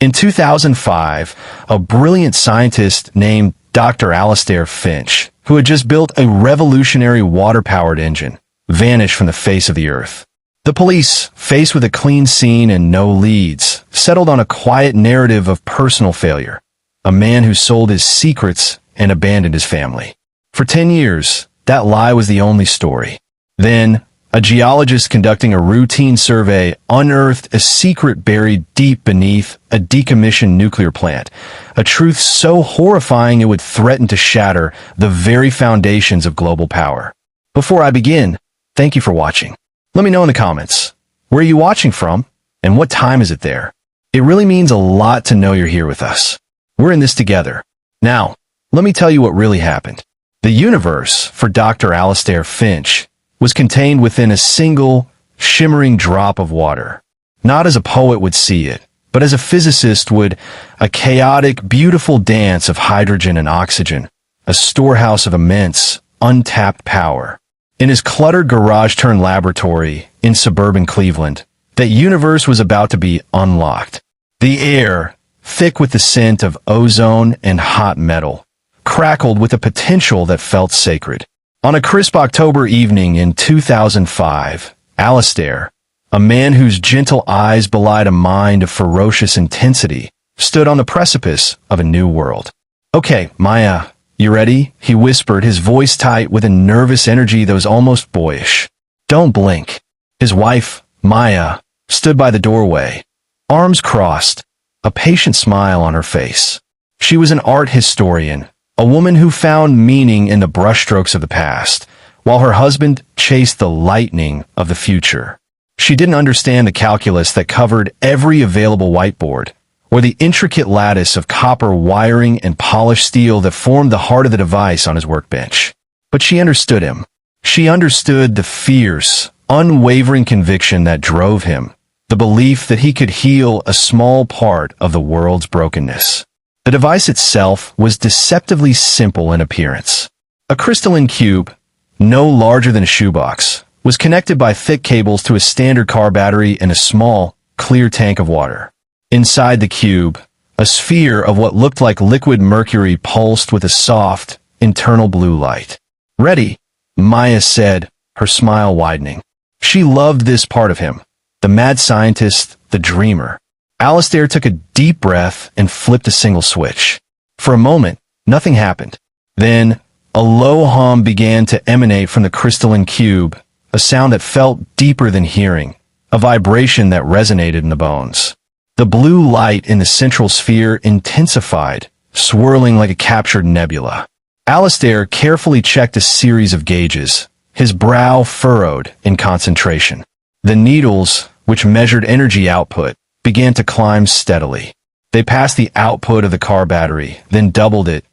In 2005, a brilliant scientist named Dr. Alistair Finch, who had just built a revolutionary water-powered engine, vanished from the face of the earth. The police, faced with a clean scene and no leads, settled on a quiet narrative of personal failure, a man who sold his secrets and abandoned his family. For 10 years, that lie was the only story. Then, a geologist conducting a routine survey unearthed a secret buried deep beneath a decommissioned nuclear plant, a truth so horrifying it would threaten to shatter the very foundations of global power. Before I begin, thank you for watching. Let me know in the comments, where are you watching from, and what time is it there? It really means a lot to know you're here with us. We're in this together. Now, let me tell you what really happened. The universe, for Dr. Alistair Finch, was contained within a single, shimmering drop of water. Not as a poet would see it, but as a physicist would, a chaotic, beautiful dance of hydrogen and oxygen, a storehouse of immense, untapped power. In his cluttered garage-turned laboratory in suburban Cleveland, that universe was about to be unlocked. The air, thick with the scent of ozone and hot metal, crackled with a potential that felt sacred. On a crisp October evening in 2005, Alistair, a man whose gentle eyes belied a mind of ferocious intensity, stood on the precipice of a new world. "Okay, Maya, you ready?" he whispered, his voice tight with a nervous energy that was almost boyish. "Don't blink." His wife, Maya, stood by the doorway, arms crossed, a patient smile on her face. She was an art historian, a woman who found meaning in the brushstrokes of the past, while her husband chased the lightning of the future. She didn't understand the calculus that covered every available whiteboard, or the intricate lattice of copper wiring and polished steel that formed the heart of the device on his workbench. But she understood him. She understood the fierce, unwavering conviction that drove him, the belief that he could heal a small part of the world's brokenness. The device itself was deceptively simple in appearance. A crystalline cube, no larger than a shoebox, was connected by thick cables to a standard car battery and a small, clear tank of water. Inside the cube, a sphere of what looked like liquid mercury pulsed with a soft, internal blue light. "Ready," Maya said, her smile widening. She loved this part of him, the mad scientist, the dreamer. Alistair took a deep breath and flipped a single switch. For a moment, nothing happened. Then, a low hum began to emanate from the crystalline cube, a sound that felt deeper than hearing, a vibration that resonated in the bones. The blue light in the central sphere intensified, swirling like a captured nebula. Alistair carefully checked a series of gauges, his brow furrowed in concentration. The needles, which measured energy output, began to climb steadily. They passed the output of the car battery, then doubled it,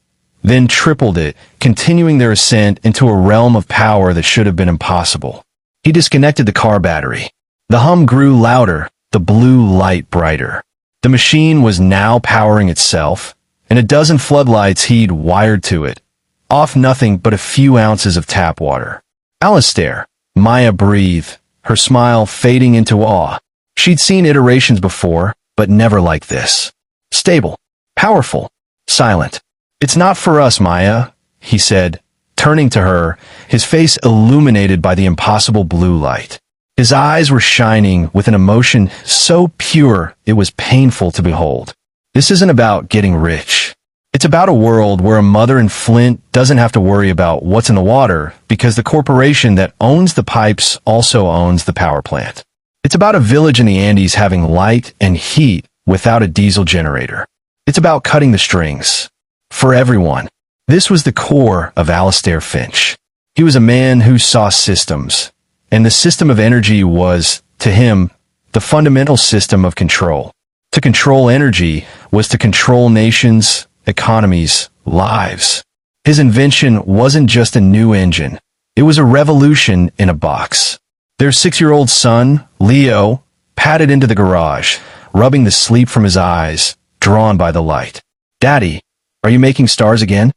then tripled it, continuing their ascent into a realm of power that should have been impossible. He disconnected the car battery. The hum grew louder, the blue light brighter. The machine was now powering itself, and a dozen floodlights he'd wired to it, off nothing but a few ounces of tap water. "Alistair," Maya breathed, her smile fading into awe. She'd seen iterations before, but never like this. Stable, powerful, silent. "It's not for us, Maya," he said, turning to her, his face illuminated by the impossible blue light. His eyes were shining with an emotion so pure it was painful to behold. "This isn't about getting rich. It's about a world where a mother in Flint doesn't have to worry about what's in the water because the corporation that owns the pipes also owns the power plant. It's about a village in the Andes having light and heat without a diesel generator. It's about cutting the strings. For everyone." This was the core of Alistair Finch. He was a man who saw systems, and the system of energy was, to him, the fundamental system of control. To control energy was to control nations, economies, lives. His invention wasn't just a new engine. It was a revolution in a box. Their 6-year-old son, Leo, padded into the garage, rubbing the sleep from his eyes, drawn by the light. "Daddy, are you making stars again?"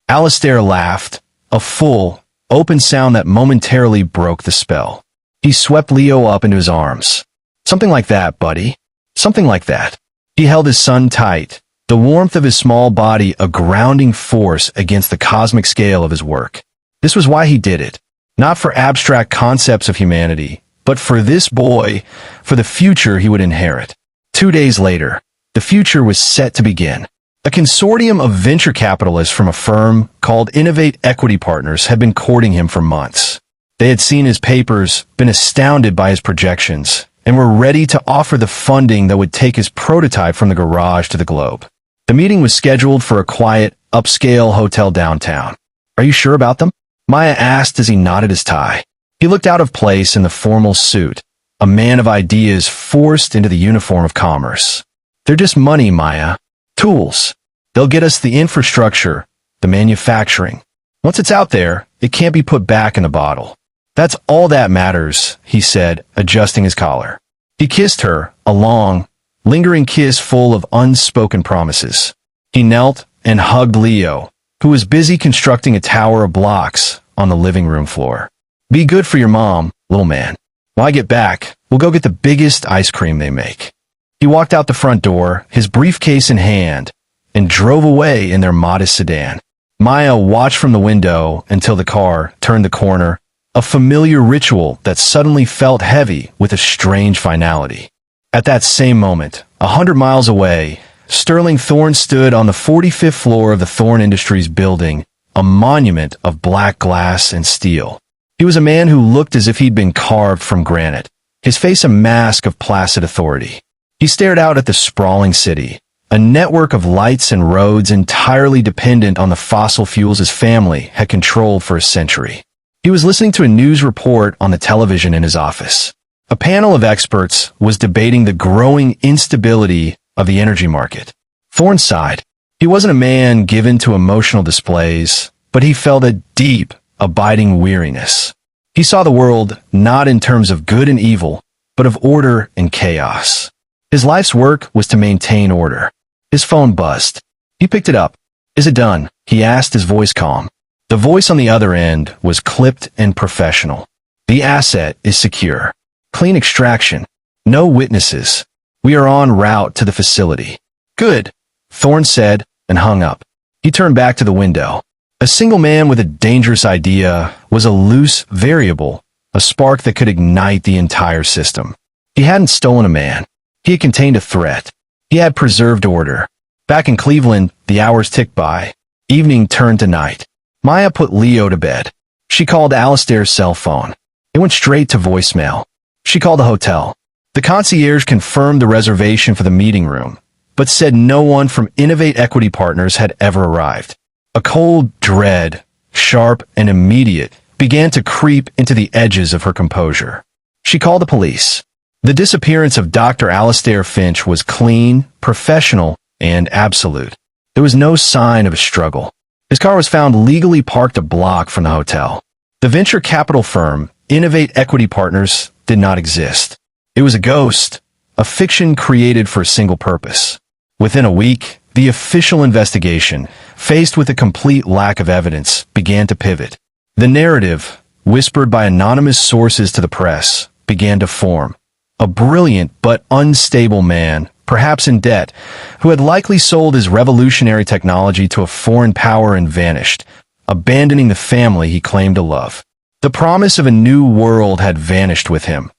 Alistair laughed, a full, open sound that momentarily broke the spell. He swept Leo up into his arms. "Something like that, buddy. Something like that." He held his son tight, the warmth of his small body a grounding force against the cosmic scale of his work. This was why he did it. Not for abstract concepts of humanity, but for this boy, for the future he would inherit. 2 days later, the future was set to begin. A consortium of venture capitalists from a firm called Innovate Equity Partners had been courting him for months. They had seen his papers, been astounded by his projections, and were ready to offer the funding that would take his prototype from the garage to the globe. The meeting was scheduled for a quiet, upscale hotel downtown. "Are you sure about them?" Maya asked as he knotted his tie. He looked out of place in the formal suit, a man of ideas forced into the uniform of commerce. "They're just money, Maya. Tools. They'll get us the infrastructure, the manufacturing. Once it's out there, it can't be put back in the bottle. That's all that matters," he said, adjusting his collar. He kissed her, a long, lingering kiss full of unspoken promises. He knelt and hugged Leo, who was busy constructing a tower of blocks on the living room floor. "Be good for your mom, little man. When I get back, we'll go get the biggest ice cream they make." He walked out the front door, his briefcase in hand, and drove away in their modest sedan. Maya watched from the window until the car turned the corner, a familiar ritual that suddenly felt heavy with a strange finality. At that same moment, 100 miles away, Sterling Thorne stood on the 45th floor of the Thorne Industries building, a monument of black glass and steel. He was a man who looked as if he'd been carved from granite, his face a mask of placid authority. He stared out at the sprawling city, a network of lights and roads entirely dependent on the fossil fuels his family had controlled for a century. He was listening to a news report on the television in his office. A panel of experts was debating the growing instability of the energy market. Thorne sighed. He wasn't a man given to emotional displays, but he felt a deep, abiding weariness. He saw the world not in terms of good and evil, but of order and chaos. His life's work was to maintain order. His phone buzzed. He picked it up. "Is it done?" he asked, his voice calm. The voice on the other end was clipped and professional. "The asset is secure. Clean extraction. No witnesses. We are en route to the facility." "Good," Thorne said, and hung up. He turned back to the window. A single man with a dangerous idea was a loose variable, a spark that could ignite the entire system. He hadn't stolen a man. He had contained a threat. He had preserved order. Back in Cleveland, the hours ticked by. Evening turned to night. Maya put Leo to bed. She called Alistair's cell phone. It went straight to voicemail. She called the hotel. The concierge confirmed the reservation for the meeting room, but said no one from Innovate Equity Partners had ever arrived. A cold dread, sharp and immediate, began to creep into the edges of her composure. She called the police. The disappearance of Dr. Alistair Finch was clean, professional, and absolute. There was no sign of a struggle. His car was found legally parked a block from the hotel. The venture capital firm, Innovate Equity Partners, did not exist. It was a ghost, a fiction created for a single purpose. Within a week, the official investigation, faced with a complete lack of evidence, began to pivot. The narrative, whispered by anonymous sources to the press, began to form. A brilliant but unstable man, perhaps in debt, who had likely sold his revolutionary technology to a foreign power and vanished, abandoning the family he claimed to love. The promise of a new world had vanished with him,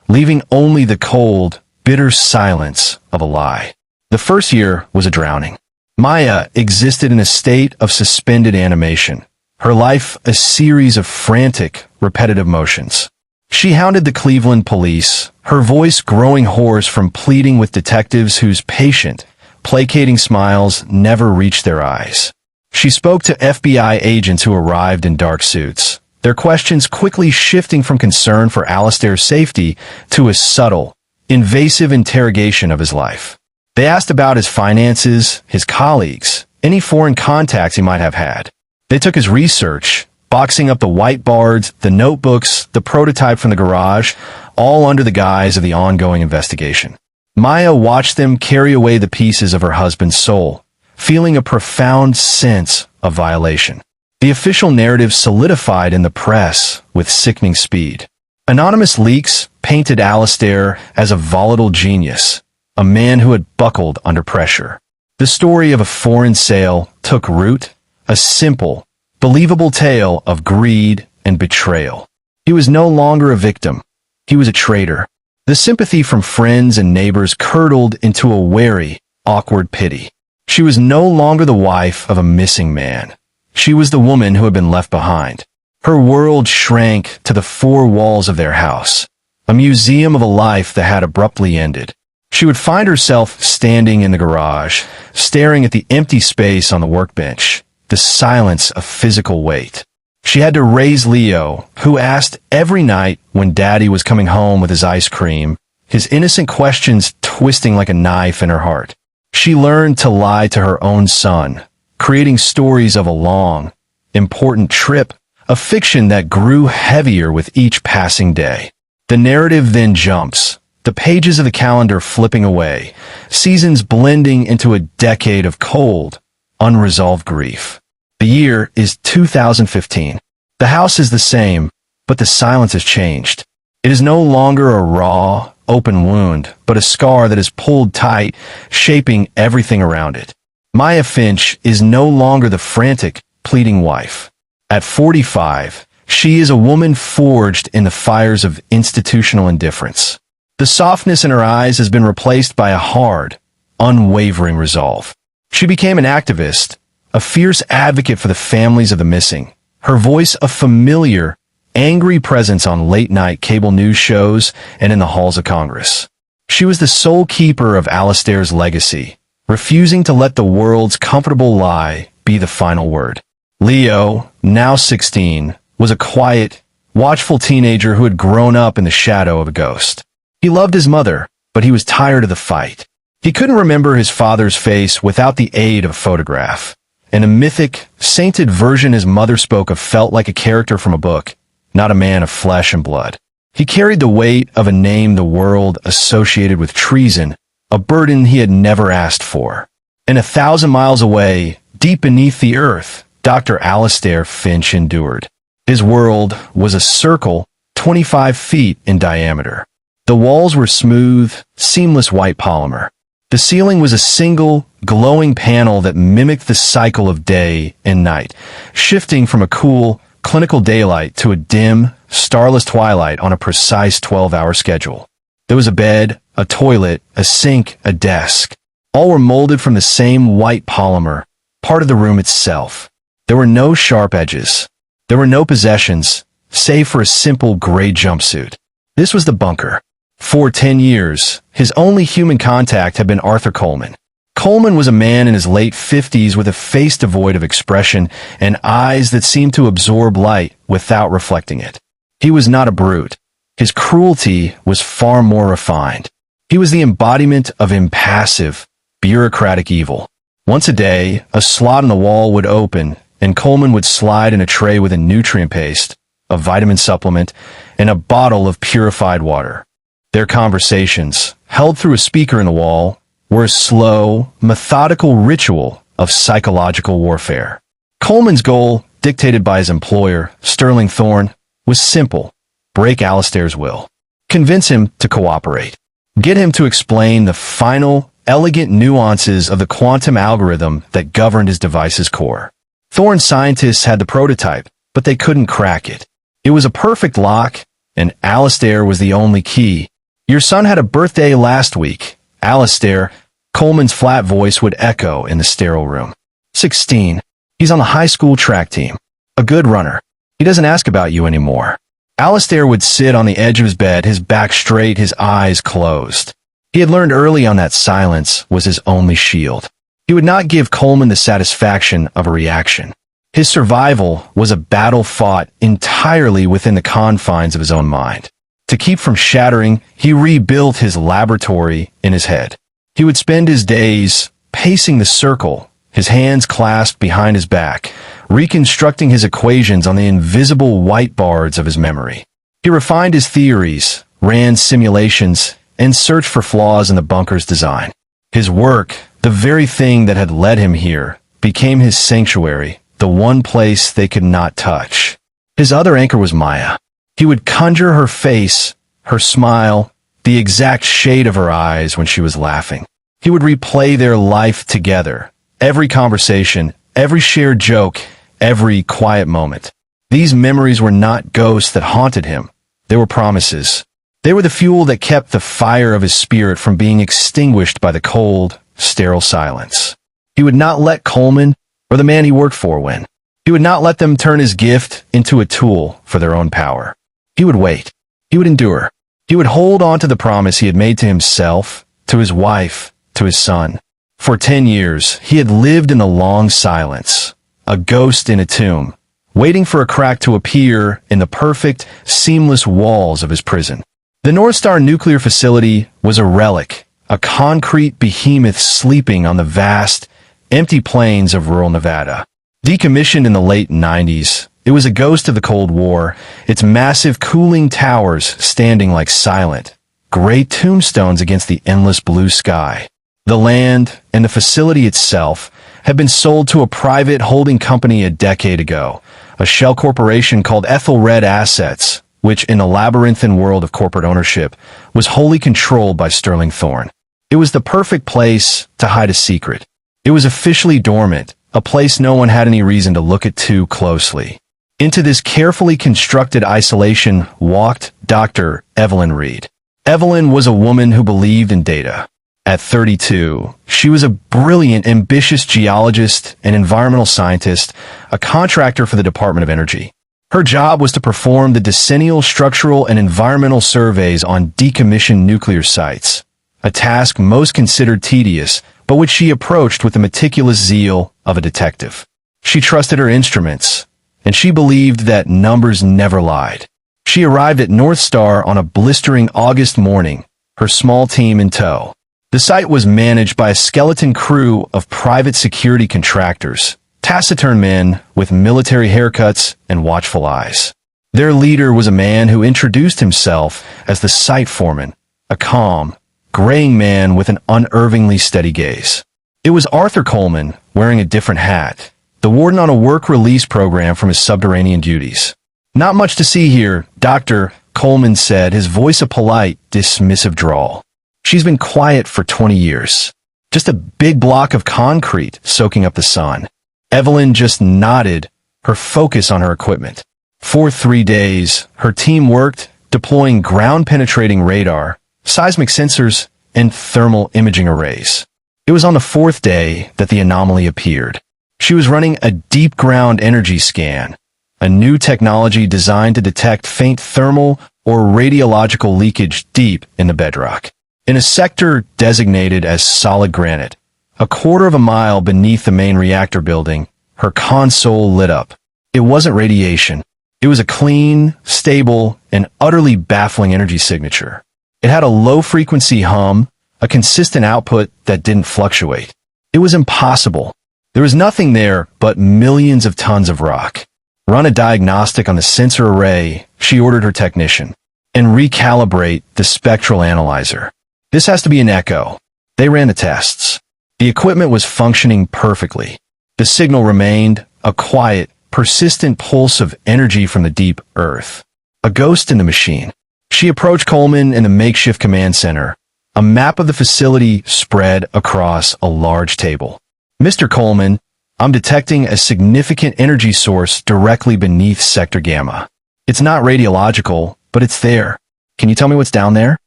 leaving only the cold, bitter silence of a lie. The first year was a drowning. Maya existed in a state of suspended animation, her life a series of frantic, repetitive motions. She hounded the Cleveland police, her voice growing hoarse from pleading with detectives whose patient, placating smiles never reached their eyes. She spoke to FBI agents who arrived in dark suits, their questions quickly shifting from concern for Alistair's safety to a subtle, invasive interrogation of his life. They asked about his finances, his colleagues, any foreign contacts he might have had. They took his research, boxing up the whiteboards, the notebooks, the prototype from the garage, all under the guise of the ongoing investigation. Maya watched them carry away the pieces of her husband's soul, feeling a profound sense of violation. The official narrative solidified in the press with sickening speed. Anonymous leaks painted Alistair as a volatile genius, a man who had buckled under pressure. The story of a foreign sail took root, a simple, believable tale of greed and betrayal. He was no longer a victim. He was a traitor. The sympathy from friends and neighbors curdled into a wary, awkward pity. She was no longer the wife of a missing man. She was the woman who had been left behind. Her world shrank to the four walls of their house, a museum of a life that had abruptly ended. She would find herself standing in the garage, staring at the empty space on the workbench, the silence of physical weight. She had to raise Leo, who asked every night when Daddy was coming home with his ice cream, his innocent questions twisting like a knife in her heart. She learned to lie to her own son, creating stories of a long, important trip, a fiction that grew heavier with each passing day. The narrative then jumps, the pages of the calendar flipping away, seasons blending into a decade of cold, unresolved grief. The year is 2015. The house is the same, but the silence has changed. It is no longer a raw, open wound, but a scar that is pulled tight, shaping everything around it. Maya Finch is no longer the frantic, pleading wife. At 45, she is a woman forged in the fires of institutional indifference. The softness in her eyes has been replaced by a hard, unwavering resolve. She became an activist, a fierce advocate for the families of the missing, her voice a familiar, angry presence on late-night cable news shows and in the halls of Congress. She was the sole keeper of Alistair's legacy, refusing to let the world's comfortable lie be the final word. Leo, now 16, was a quiet, watchful teenager who had grown up in the shadow of a ghost. He loved his mother, but he was tired of the fight. He couldn't remember his father's face without the aid of a photograph. And a mythic, sainted version his mother spoke of felt like a character from a book, not a man of flesh and blood. He carried the weight of a name the world associated with treason, a burden he had never asked for. And 1,000 miles away, deep beneath the earth, Dr. Alistair Finch endured. His world was a circle 25 feet in diameter. The walls were smooth, seamless white polymer. The ceiling was a single, glowing panel that mimicked the cycle of day and night, shifting from a cool, clinical daylight to a dim, starless twilight on a precise 12-hour schedule. There was a bed, a toilet, a sink, a desk. All were molded from the same white polymer, part of the room itself. There were no sharp edges. There were no possessions, save for a simple gray jumpsuit. This was the bunker. For 10 years, his only human contact had been Arthur Coleman. Coleman was a man in his late 50s with a face devoid of expression and eyes that seemed to absorb light without reflecting it. He was not a brute. His cruelty was far more refined. He was the embodiment of impassive, bureaucratic evil. Once a day, a slot in the wall would open, and Coleman would slide in a tray with a nutrient paste, a vitamin supplement, and a bottle of purified water. Their conversations, held through a speaker in the wall, were a slow, methodical ritual of psychological warfare. Coleman's goal, dictated by his employer, Sterling Thorne, was simple: break Alistair's will. Convince him to cooperate. Get him to explain the final, elegant nuances of the quantum algorithm that governed his device's core. Thorne's scientists had the prototype, but they couldn't crack it. It was a perfect lock, and Alistair was the only key. "Your son had a birthday last week, Alistair," Coleman's flat voice would echo in the sterile room. 16. He's on the high school track team. A good runner. He doesn't ask about you anymore. Alistair would sit on the edge of his bed, his back straight, his eyes closed. He had learned early on that silence was his only shield. He would not give Coleman the satisfaction of a reaction. His survival was a battle fought entirely within the confines of his own mind. To keep from shattering, he rebuilt his laboratory in his head. He would spend his days pacing the circle, his hands clasped behind his back, reconstructing his equations on the invisible whiteboards of his memory. He refined his theories, ran simulations, and searched for flaws in the bunker's design. His work, the very thing that had led him here, became his sanctuary, the one place they could not touch. His other anchor was Maya. He would conjure her face, her smile, the exact shade of her eyes when she was laughing. He would replay their life together, every conversation, every shared joke, every quiet moment. These memories were not ghosts that haunted him. They were promises. They were the fuel that kept the fire of his spirit from being extinguished by the cold, sterile silence. He would not let Coleman or the man he worked for win. He would not let them turn his gift into a tool for their own power. He would wait. He would endure. He would hold on to the promise he had made to himself, to his wife, to his son. For 10 years, he had lived in the long silence, a ghost in a tomb, waiting for a crack to appear in the perfect, seamless walls of his prison. The North Star nuclear facility was a relic, a concrete behemoth sleeping on the vast, empty plains of rural Nevada. Decommissioned in the late 90s, it was a ghost of the Cold War, its massive cooling towers standing like silent, gray tombstones against the endless blue sky. The land and the facility itself had been sold to a private holding company a decade ago, a shell corporation called Ethelred Assets, which in the labyrinthine world of corporate ownership was wholly controlled by Sterling Thorne. It was the perfect place to hide a secret. It was officially dormant, a place no one had any reason to look at too closely. Into this carefully constructed isolation walked Dr. Evelyn Reed. Evelyn was a woman who believed in data. At 32, she was a brilliant, ambitious geologist and environmental scientist, a contractor for the Department of Energy. Her job was to perform the decennial structural and environmental surveys on decommissioned nuclear sites, a task most considered tedious, but which she approached with the meticulous zeal of a detective. She trusted her instruments, and she believed that numbers never lied. She arrived at North Star on a blistering August morning, her small team in tow. The site was managed by a skeleton crew of private security contractors, taciturn men with military haircuts and watchful eyes. Their leader was a man who introduced himself as the site foreman, a calm, graying man with an unervingly steady gaze. It was Arthur Coleman, wearing a different hat, the warden on a work release program from his subterranean duties. "Not much to see here, Dr. Coleman said, his voice a polite, dismissive drawl. "She's been quiet for 20 years. Just a big block of concrete soaking up the sun." Evelyn just nodded, her focus on her equipment. For 3 days, her team worked, deploying ground-penetrating radar, seismic sensors, and thermal imaging arrays. It was on the 4th day that the anomaly appeared. She was running a deep ground energy scan, a new technology designed to detect faint thermal or radiological leakage deep in the bedrock. In a sector designated as solid granite, a quarter of a mile beneath the main reactor building, her console lit up. It wasn't radiation. It was a clean, stable, and utterly baffling energy signature. It had a low-frequency hum, a consistent output that didn't fluctuate. It was impossible. There was nothing there but millions of tons of rock. "Run a diagnostic on the sensor array," she ordered her technician, "and recalibrate the spectral analyzer. This has to be an echo." They ran the tests. The equipment was functioning perfectly. The signal remained a quiet, persistent pulse of energy from the deep earth. A ghost in the machine. She approached Coleman in the makeshift command center. A map of the facility spread across a large table. "Mr. Coleman, I'm detecting a significant energy source directly beneath Sector Gamma. It's not radiological, but it's there. Can you tell me what's down there?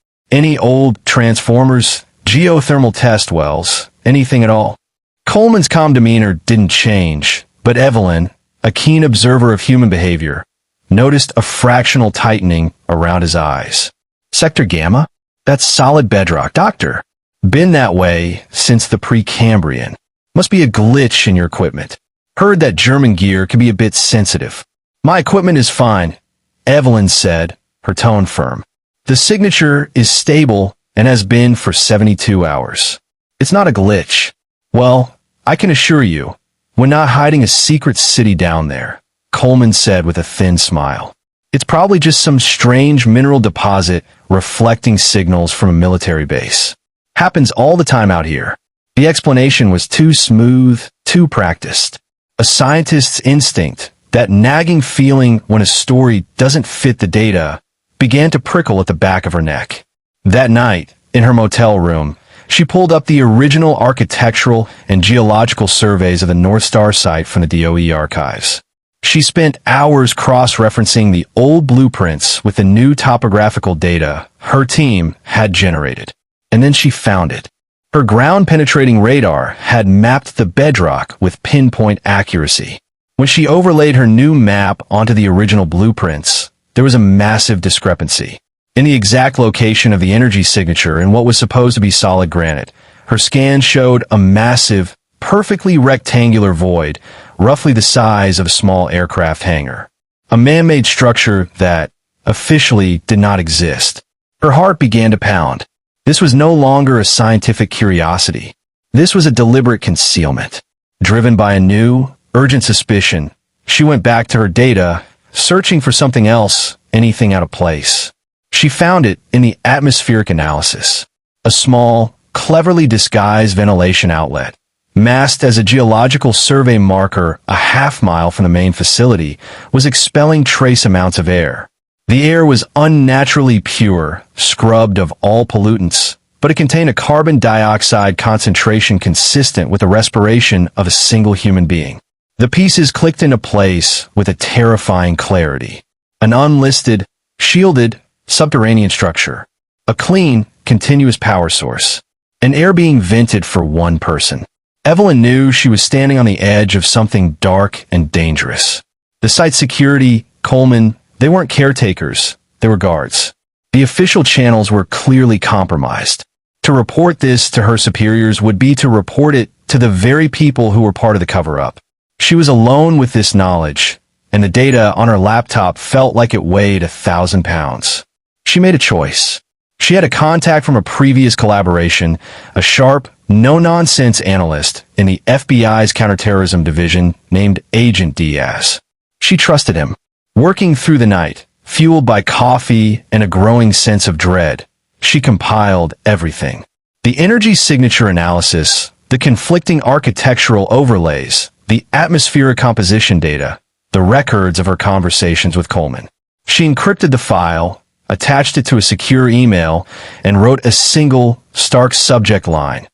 Any old transformers, geothermal test wells, anything at all?" Coleman's calm demeanor didn't change, but Evelyn, a keen observer of human behavior, noticed a fractional tightening around his eyes. "Sector Gamma? That's solid bedrock, Doctor. Been that way since the Precambrian. Must be a glitch in your equipment. Heard that German gear can be a bit sensitive." "My equipment is fine," Evelyn said, her tone firm. "The signature is stable and has been for 72 hours. It's not a glitch. Well, I can assure you, we're not hiding a secret city down there," Coleman said with a thin smile. "It's probably just some strange mineral deposit reflecting signals from a military base. Happens all the time out here." The explanation was too smooth, too practiced. A scientist's instinct, that nagging feeling when a story doesn't fit the data, began to prickle at the back of her neck. That night, in her motel room, she pulled up the original architectural and geological surveys of the North Star site from the DOE archives. She spent hours cross-referencing the old blueprints with the new topographical data her team had generated. And then she found it. Her ground-penetrating radar had mapped the bedrock with pinpoint accuracy. When she overlaid her new map onto the original blueprints, there was a massive discrepancy. In the exact location of the energy signature in what was supposed to be solid granite, her scan showed a massive, perfectly rectangular void, roughly the size of a small aircraft hangar. A man-made structure that, officially, did not exist. Her heart began to pound. This was no longer a scientific curiosity. This was a deliberate concealment. Driven by a new, urgent suspicion, she went back to her data, searching for something else, anything out of place. She found it in the atmospheric analysis. A small, cleverly disguised ventilation outlet, masked as a geological survey marker a half-mile from the main facility, was expelling trace amounts of air. The air was unnaturally pure, scrubbed of all pollutants, but it contained a carbon dioxide concentration consistent with the respiration of a single human being. The pieces clicked into place with a terrifying clarity. An unlisted, shielded, subterranean structure. A clean, continuous power source. An air being vented for one person. Evelyn knew she was standing on the edge of something dark and dangerous. The site security, Coleman, they weren't caretakers, they were guards. The official channels were clearly compromised. To report this to her superiors would be to report it to the very people who were part of the cover-up. She was alone with this knowledge, and the data on her laptop felt like it weighed 1,000 pounds. She made a choice. She had a contact from a previous collaboration, a sharp, no-nonsense analyst in the FBI's counterterrorism division named Agent Diaz. She trusted him. Working through the night, fueled by coffee and a growing sense of dread, she compiled everything. The energy signature analysis, the conflicting architectural overlays, the atmospheric composition data, the records of her conversations with Coleman. She encrypted the file, attached it to a secure email, and wrote a single, stark subject line.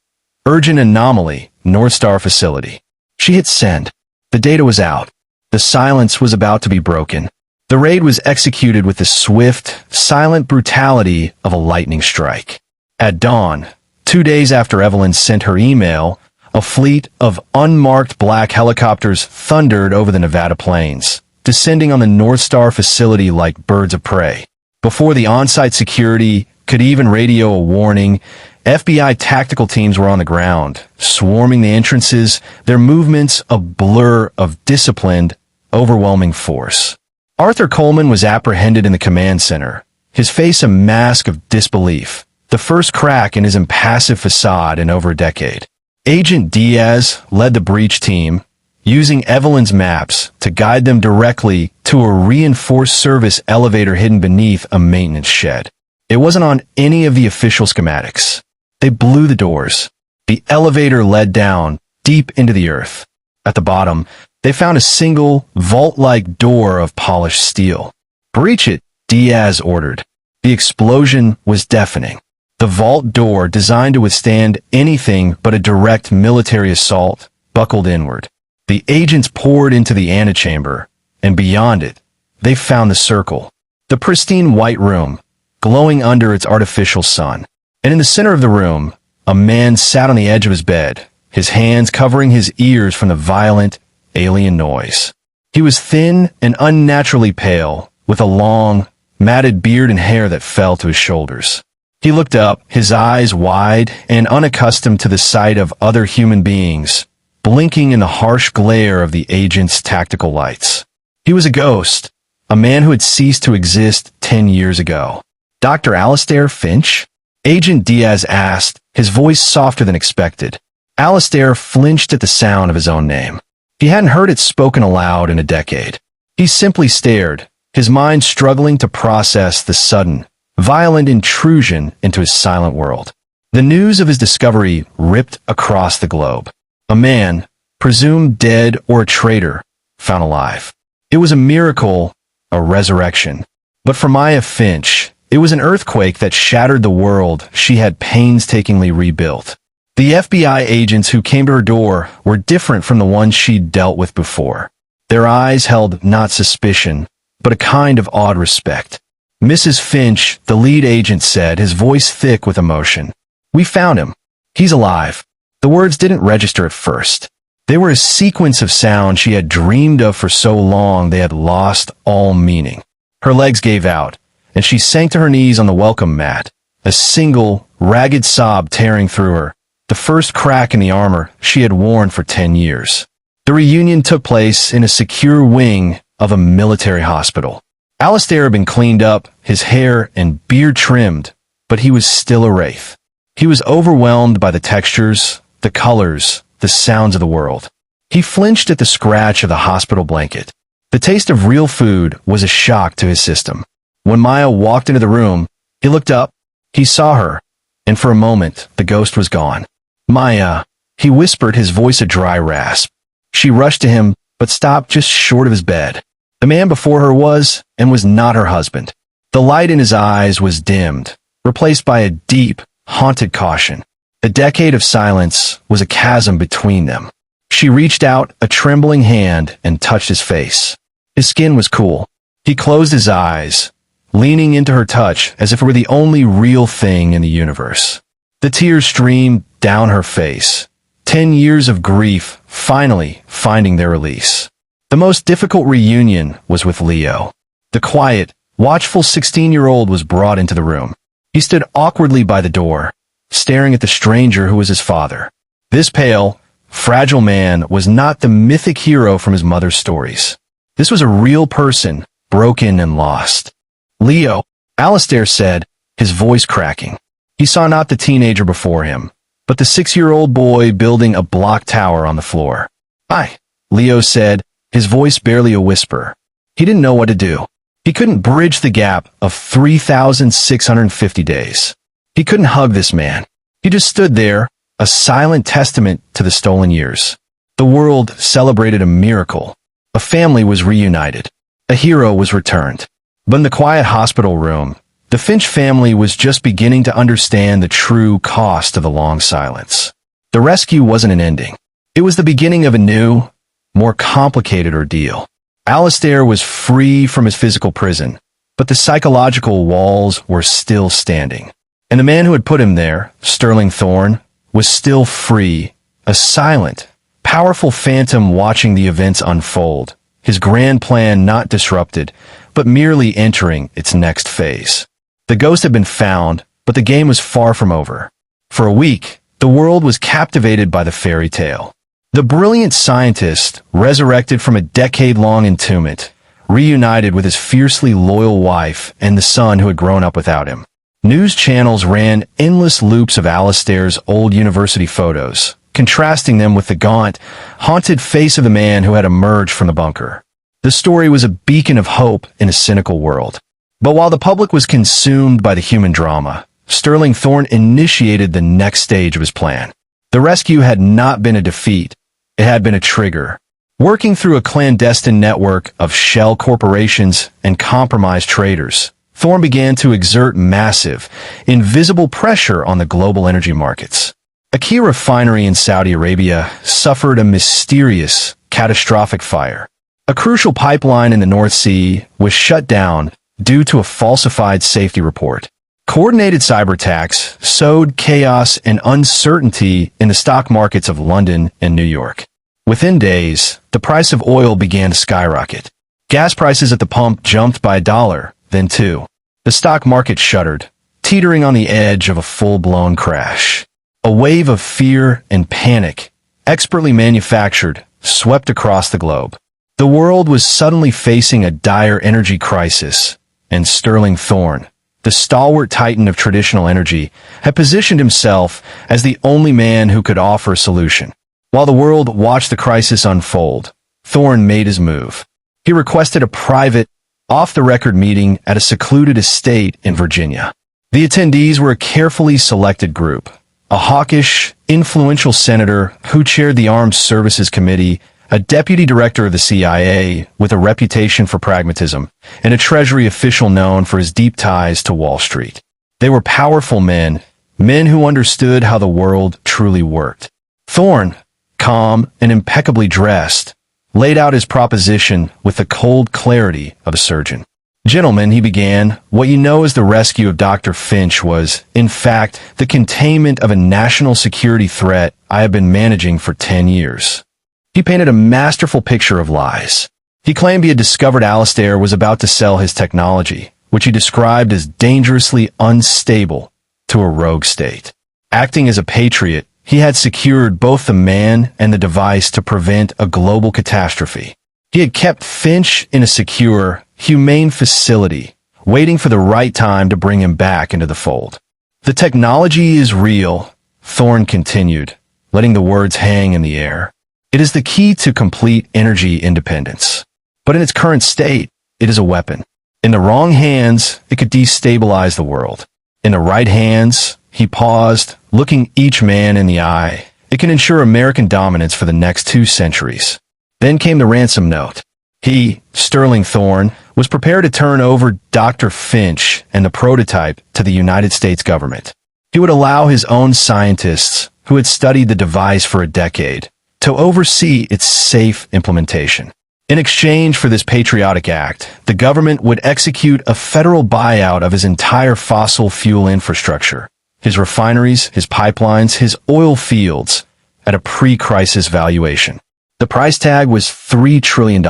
Urgent anomaly, North Star facility. She hit send. The data was out. The silence was about to be broken. The raid was executed with the swift, silent brutality of a lightning strike. At dawn, 2 days after Evelyn sent her email, a fleet of unmarked black helicopters thundered over the Nevada plains, descending on the North Star facility like birds of prey. Before the on-site security could even radio a warning, FBI tactical teams were on the ground, swarming the entrances, their movements a blur of disciplined, overwhelming force. Arthur Coleman was apprehended in the command center, his face a mask of disbelief, the first crack in his impassive facade in over a decade. Agent Diaz led the breach team, using Evelyn's maps to guide them directly to a reinforced service elevator hidden beneath a maintenance shed. It wasn't on any of the official schematics. They blew the doors. The elevator led down, deep into the earth. At the bottom, they found a single, vault-like door of polished steel. "Breach it," Diaz ordered. The explosion was deafening. The vault door, designed to withstand anything but a direct military assault, buckled inward. The agents poured into the antechamber, and beyond it, they found the circle. The pristine white room, glowing under its artificial sun. And in the center of the room, a man sat on the edge of his bed, his hands covering his ears from the violent, alien noise. He was thin and unnaturally pale, with a long, matted beard and hair that fell to his shoulders. He looked up, his eyes wide and unaccustomed to the sight of other human beings, blinking in the harsh glare of the agent's tactical lights. He was a ghost, a man who had ceased to exist 10 years ago. "Dr. Alistair Finch?" Agent Diaz asked, his voice softer than expected. Alistair flinched at the sound of his own name. He hadn't heard it spoken aloud in a decade. He simply stared, his mind struggling to process the sudden, violent intrusion into his silent world. The news of his discovery ripped across the globe. A man, presumed dead or a traitor, found alive. It was a miracle, a resurrection. But for Maya Finch, It was an earthquake that shattered the world she had painstakingly rebuilt. The FBI agents who came to her door were different from the ones she'd dealt with before. Their eyes held not suspicion, but a kind of awed respect. Mrs. Finch, the lead agent said, his voice thick with emotion. "We found him. He's alive." The words didn't register at first. They were a sequence of sound she had dreamed of for so long they had lost all meaning. Her legs gave out, and she sank to her knees on the welcome mat, a single, ragged sob tearing through her, the first crack in the armor she had worn for 10 years. The reunion took place in a secure wing of a military hospital. Alistair had been cleaned up, his hair and beard trimmed, but he was still a wraith. He was overwhelmed by the textures, the colors, the sounds of the world. He flinched at the scratch of the hospital blanket. The taste of real food was a shock to his system. When Maya walked into the room, he looked up, he saw her, and for a moment, the ghost was gone. "Maya," he whispered, his voice a dry rasp. She rushed to him, but stopped just short of his bed. The man before her was, and was not her husband. The light in his eyes was dimmed, replaced by a deep, haunted caution. A decade of silence was a chasm between them. She reached out a trembling hand and touched his face. His skin was cool. He closed his eyes, leaning into her touch as if it were the only real thing in the universe. The tears streamed down her face. 10 years of grief finally finding their release. The most difficult reunion was with Leo. The quiet, watchful 16-year-old was brought into the room. He stood awkwardly by the door, staring at the stranger who was his father. This pale, fragile man was not the mythic hero from his mother's stories. This was a real person, broken and lost. "Leo," Alistair said, his voice cracking. He saw not the teenager before him, but the 6-year-old boy building a block tower on the floor. "Hi," Leo said, his voice barely a whisper. He didn't know what to do. He couldn't bridge the gap of 3,650 days. He couldn't hug this man. He just stood there, a silent testament to the stolen years. The world celebrated a miracle. A family was reunited. A hero was returned. But in the quiet hospital room, the Finch family was just beginning to understand the true cost of the long silence. The rescue wasn't an ending. It was the beginning of a new, more complicated ordeal. Alistair was free from his physical prison, but the psychological walls were still standing. And the man who had put him there, Sterling Thorne, was still free, a silent, powerful phantom watching the events unfold, his grand plan not disrupted, but merely entering its next phase. The ghost had been found, but the game was far from over. For a week, the world was captivated by the fairy tale. The brilliant scientist, resurrected from a decade-long entombment, reunited with his fiercely loyal wife and the son who had grown up without him. News channels ran endless loops of Alistair's old university photos, contrasting them with the gaunt, haunted face of the man who had emerged from the bunker. The story was a beacon of hope in a cynical world. But while the public was consumed by the human drama, Sterling Thorne initiated the next stage of his plan. The rescue had not been a defeat, it had been a trigger. Working through a clandestine network of shell corporations and compromised traders, Thorne began to exert massive, invisible pressure on the global energy markets. A key refinery in Saudi Arabia suffered a mysterious, catastrophic fire. A crucial pipeline in the North Sea was shut down due to a falsified safety report. Coordinated cyber attacks sowed chaos and uncertainty in the stock markets of London and New York. Within days, the price of oil began to skyrocket. Gas prices at the pump jumped by $1, then $2. The stock market shuddered, teetering on the edge of a full-blown crash. A wave of fear and panic, expertly manufactured, swept across the globe. The world was suddenly facing a dire energy crisis, and Sterling Thorne, the stalwart titan of traditional energy, had positioned himself as the only man who could offer a solution. While the world watched the crisis unfold, Thorne made his move. He requested a private, off-the-record meeting at a secluded estate in Virginia. The attendees were a carefully selected group. A hawkish, influential senator who chaired the Armed Services Committee, a deputy director of the CIA with a reputation for pragmatism, and a Treasury official known for his deep ties to Wall Street. They were powerful men, men who understood how the world truly worked. Thorne, calm and impeccably dressed, laid out his proposition with the cold clarity of a surgeon. "Gentlemen," he began, "what you know as the rescue of Dr. Finch was, in fact, the containment of a national security threat I have been managing for 10 years. He painted a masterful picture of lies. He claimed he had discovered Alistair was about to sell his technology, which he described as dangerously unstable, to a rogue state. Acting as a patriot, he had secured both the man and the device to prevent a global catastrophe. He had kept Finch in a secure, humane facility, waiting for the right time to bring him back into the fold. The technology is real," Thorne continued, letting the words hang in the air. "It is the key to complete energy independence. But in its current state, it is a weapon. In the wrong hands, it could destabilize the world. In the right hands," he paused, looking each man in the eye, "it can ensure American dominance for the next 2 centuries. Then came the ransom note. He, Sterling Thorne, was prepared to turn over Dr. Finch and the prototype to the United States government. He would allow his own scientists, who had studied the device for a decade, to oversee its safe implementation. In exchange for this patriotic act, the government would execute a federal buyout of his entire fossil fuel infrastructure, his refineries, his pipelines, his oil fields, at a pre-crisis valuation. The price tag was $3 trillion.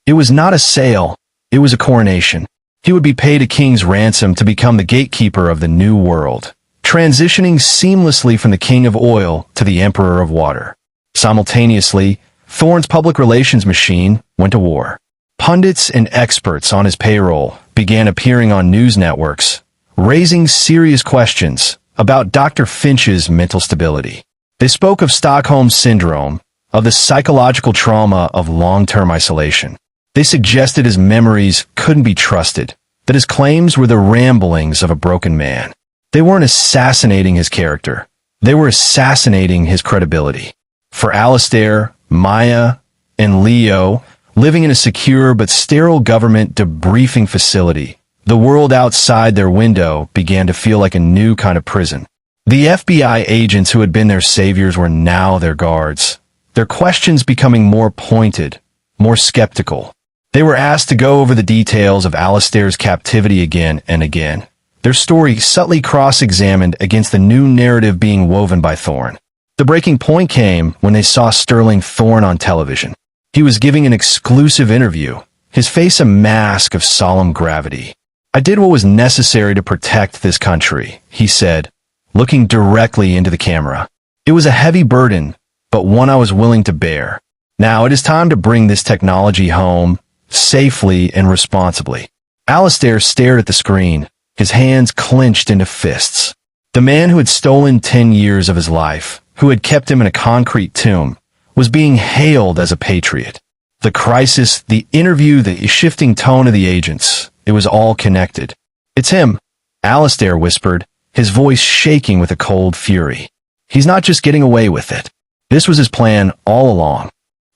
It was not a sale, it was a coronation. He would be paid a king's ransom to become the gatekeeper of the new world, transitioning seamlessly from the king of oil to the emperor of water. Simultaneously, Thorne's public relations machine went to war. Pundits and experts on his payroll began appearing on news networks, raising serious questions about Dr. Finch's mental stability. They spoke of Stockholm Syndrome, of the psychological trauma of long-term isolation. They suggested his memories couldn't be trusted, that his claims were the ramblings of a broken man. They weren't assassinating his character. They were assassinating his credibility. For Alistair, Maya, and Leo, living in a secure but sterile government debriefing facility, the world outside their window began to feel like a new kind of prison. The FBI agents who had been their saviors were now their guards, their questions becoming more pointed, more skeptical. They were asked to go over the details of Alistair's captivity again and again, their story subtly cross-examined against the new narrative being woven by Thorne. The breaking point came when they saw Sterling Thorne on television. He was giving an exclusive interview, his face a mask of solemn gravity. "I did what was necessary to protect this country," he said, looking directly into the camera. "It was a heavy burden, but one I was willing to bear. Now it is time to bring this technology home, safely and responsibly." Alistair stared at the screen, his hands clenched into fists. The man who had stolen 10 years of his life, who had kept him in a concrete tomb, was being hailed as a patriot. The crisis, the interview, the shifting tone of the agents, it was all connected. "It's him," Alistair whispered, his voice shaking with a cold fury. "He's not just getting away with it. This was his plan all along."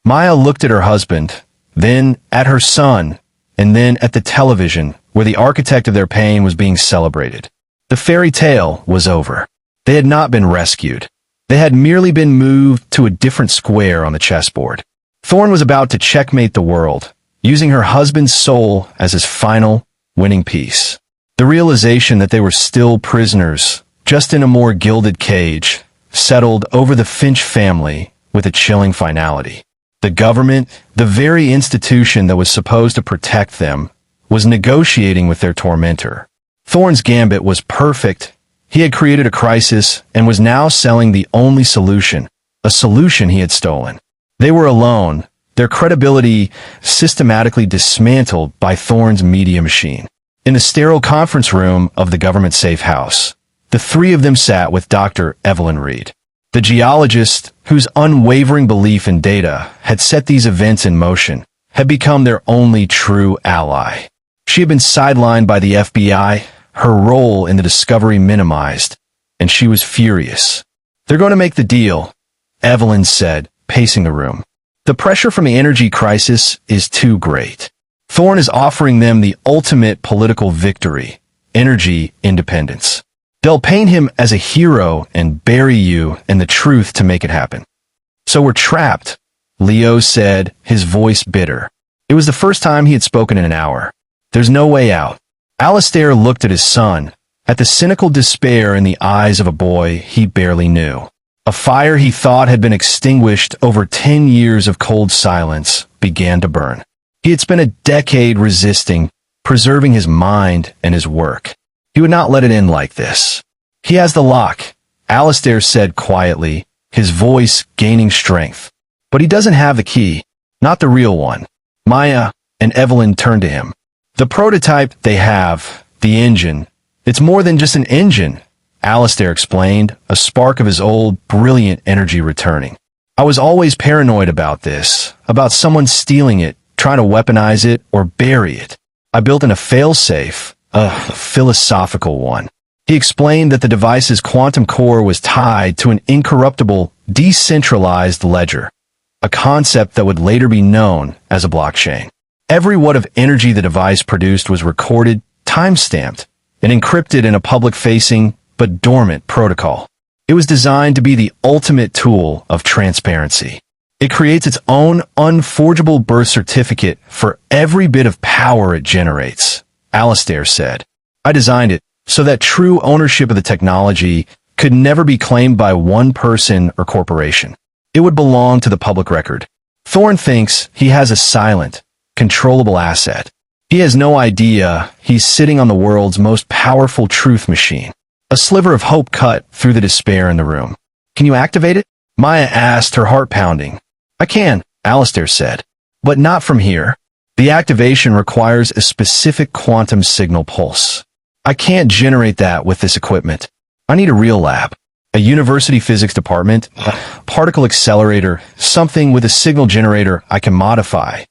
Maya looked at her husband, then at her son, and then at the television where the architect of their pain was being celebrated. The fairy tale was over. They had not been rescued. They had merely been moved to a different square on the chessboard. Thorne was about to checkmate the world, using her husband's soul as his final, winning piece. The realization that they were still prisoners, just in a more gilded cage, settled over the Finch family with a chilling finality. The government, the very institution that was supposed to protect them, was negotiating with their tormentor. Thorne's gambit was perfect. He had created a crisis and was now selling the only solution, a solution he had stolen. They were alone, their credibility systematically dismantled by Thorne's media machine. In the sterile conference room of the government safe house, the three of them sat with Dr. Evelyn Reed. The geologist, whose unwavering belief in data had set these events in motion, had become their only true ally. She had been sidelined by the FBI, her role in the discovery minimized, and she was furious. "They're going to make the deal," Evelyn said, pacing the room. The pressure from the energy crisis is too great. Thorne is offering them the ultimate political victory, energy independence. They'll paint him as a hero and bury you in the truth to make it happen. So we're trapped, Leo said, his voice bitter. It was the first time he had spoken in an hour. There's no way out. Alistair looked at his son, at the cynical despair in the eyes of a boy he barely knew. A fire he thought had been extinguished over 10 years of cold silence began to burn. He had spent a decade resisting, preserving his mind and his work. He would not let it end like this. He has the lock, Alistair said quietly, his voice gaining strength. But he doesn't have the key, not the real one. Maya and Evelyn turned to him. The prototype they have, the engine, it's more than just an engine, Alistair explained, a spark of his old, brilliant energy returning. I was always paranoid about this, about someone stealing it, trying to weaponize it or bury it. I built in a failsafe, a philosophical one. He explained that the device's quantum core was tied to an incorruptible, decentralized ledger, a concept that would later be known as a blockchain. Every watt of energy the device produced was recorded, time-stamped, and encrypted in a public-facing but dormant protocol. It was designed to be the ultimate tool of transparency. It creates its own unforgeable birth certificate for every bit of power it generates, Alistair said. I designed it so that true ownership of the technology could never be claimed by one person or corporation. It would belong to the public record. Thorne thinks he has a silent, controllable asset. He has no idea he's sitting on the world's most powerful truth machine. A sliver of hope cut through the despair in the room. Can you activate it? Maya asked, her heart pounding. I can, Alistair said. But not from here. The activation requires a specific quantum signal pulse. I can't generate that with this equipment. I need a real lab. A university physics department, a particle accelerator, something with a signal generator I can modify.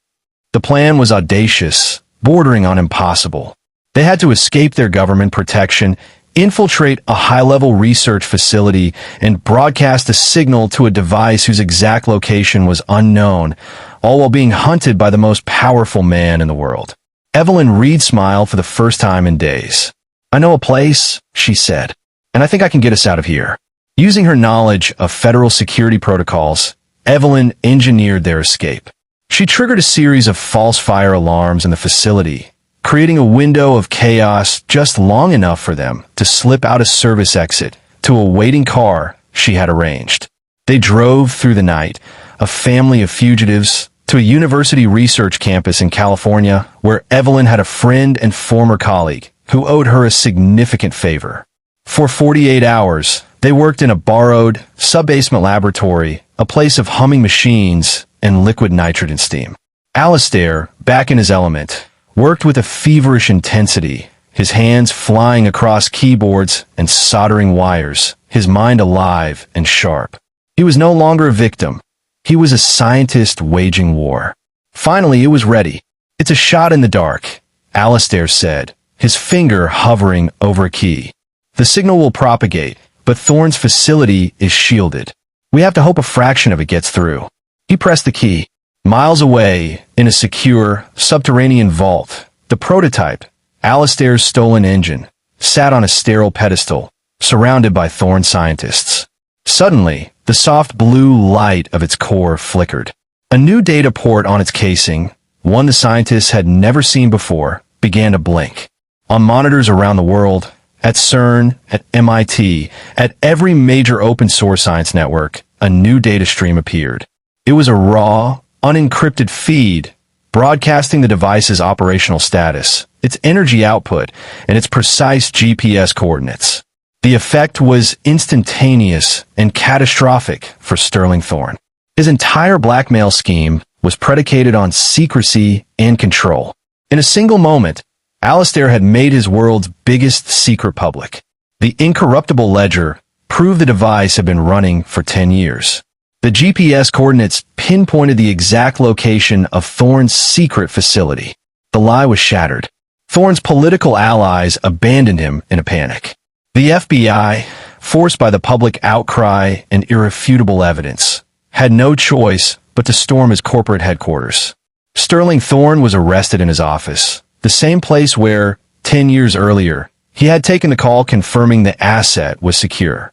The plan was audacious, bordering on impossible. They had to escape their government protection, infiltrate a high-level research facility, and broadcast a signal to a device whose exact location was unknown, all while being hunted by the most powerful man in the world. Evelyn Reed smiled for the first time in days. I know a place, she said, and I think I can get us out of here. Using her knowledge of federal security protocols, Evelyn engineered their escape. She triggered a series of false fire alarms in the facility, creating a window of chaos just long enough for them to slip out a service exit to a waiting car she had arranged. They drove through the night, a family of fugitives, to a university research campus in California where Evelyn had a friend and former colleague who owed her a significant favor. For 48 hours, they worked in a borrowed, sub-basement laboratory, a place of humming machines and liquid nitrogen steam. Alistair, back in his element, worked with a feverish intensity, his hands flying across keyboards and soldering wires, his mind alive and sharp. He was no longer a victim. He was a scientist waging war. Finally, it was ready. It's a shot in the dark, Alistair said, his finger hovering over a key. The signal will propagate, but Thorne's facility is shielded. We have to hope a fraction of it gets through. He pressed the key. Miles away, in a secure, subterranean vault, the prototype, Alistair's stolen engine, sat on a sterile pedestal, surrounded by Thorne scientists. Suddenly, the soft blue light of its core flickered. A new data port on its casing, one the scientists had never seen before, began to blink. On monitors around the world, at CERN, at MIT, at every major open-source science network, a new data stream appeared. It was a raw, unencrypted feed, broadcasting the device's operational status, its energy output, and its precise GPS coordinates. The effect was instantaneous and catastrophic for Sterling Thorne. His entire blackmail scheme was predicated on secrecy and control. In a single moment, Alistair had made his world's biggest secret public. The incorruptible ledger proved the device had been running for 10 years. The GPS coordinates pinpointed the exact location of Thorne's secret facility. The lie was shattered. Thorne's political allies abandoned him in a panic. The FBI, forced by the public outcry and irrefutable evidence, had no choice but to storm his corporate headquarters. Sterling Thorne was arrested in his office, the same place where, 10 years earlier, he had taken the call confirming the asset was secure.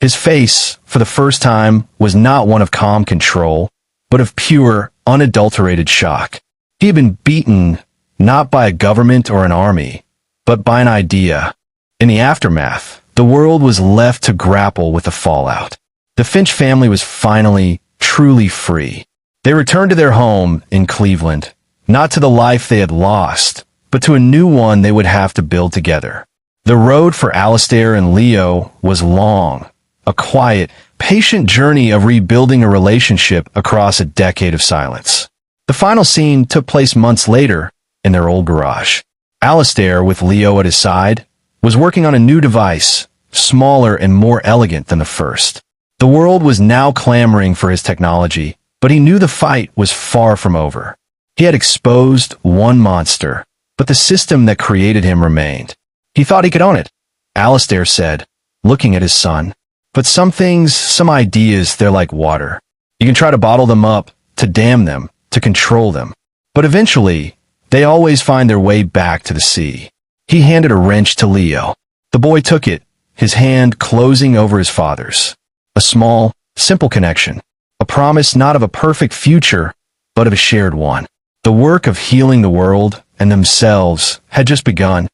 His face, for the first time, was not one of calm control, but of pure, unadulterated shock. He had been beaten, not by a government or an army, but by an idea. In the aftermath, the world was left to grapple with the fallout. The Finch family was finally, truly free. They returned to their home in Cleveland, not to the life they had lost, but to a new one they would have to build together. The road for Alistair and Leo was long, a quiet, patient journey of rebuilding a relationship across a decade of silence. The final scene took place months later in their old garage. Alistair, with Leo at his side, was working on a new device, smaller and more elegant than the first. The world was now clamoring for his technology, but he knew the fight was far from over. He had exposed one monster, but the system that created him remained. He thought he could own it, Alistair said, looking at his son. But some things, some ideas, they're like water. You can try to bottle them up, to dam them, to control them. But eventually, they always find their way back to the sea. He handed a wrench to Leo. The boy took it, his hand closing over his father's. A small, simple connection. A promise not of a perfect future, but of a shared one. The work of healing the world and themselves had just begun.